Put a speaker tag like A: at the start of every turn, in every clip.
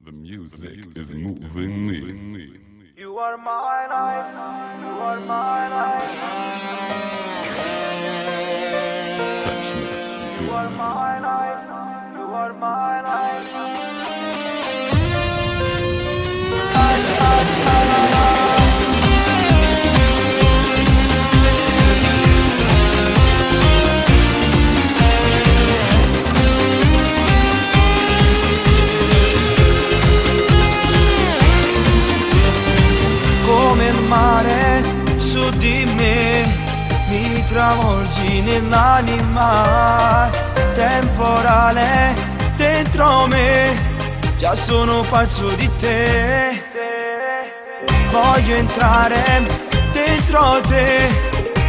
A: The music is moving me.
B: You are my life, you are my life.
A: Touch me, feel
B: You are
A: me.
B: my life, you are my life. Come il mare su di me, mi travolgi nell'anima, temporale dentro me, già sono pazzo di te. Voglio entrare dentro te,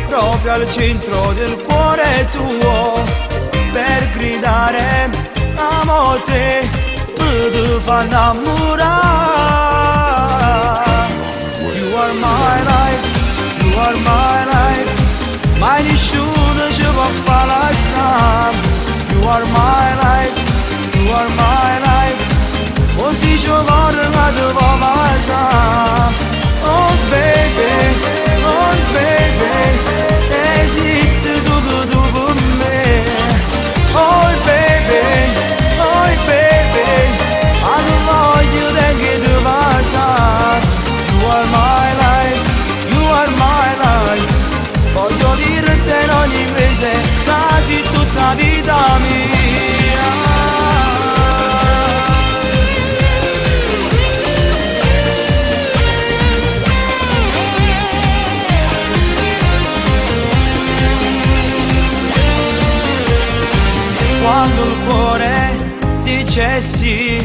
B: proprio al centro del cuore tuo, per gridare amo te, mi fa innamorare. You are my life, you are my life. Mai nessuno ci può fare la stam. You are my life, you are my life. Molti ci vorrei ma ti può passare. Oh baby, esiste solo tu per me. Oh baby, ma non voglio che ti passa. You are my life, you are my life. Voglio dirti in ogni mese, quasi tutta vita mia. Quando il cuore dice sì,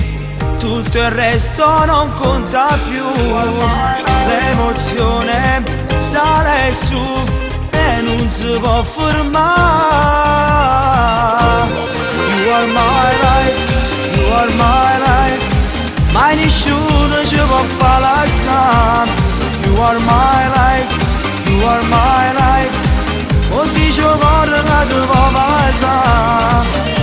B: tutto il resto non conta più. L'emozione sale su e non si può fermare. You are my life, you are my life. Mai nessuno ci può fare la stam. You are my life, you are my life. Molti ci vorrei ma ti può passare.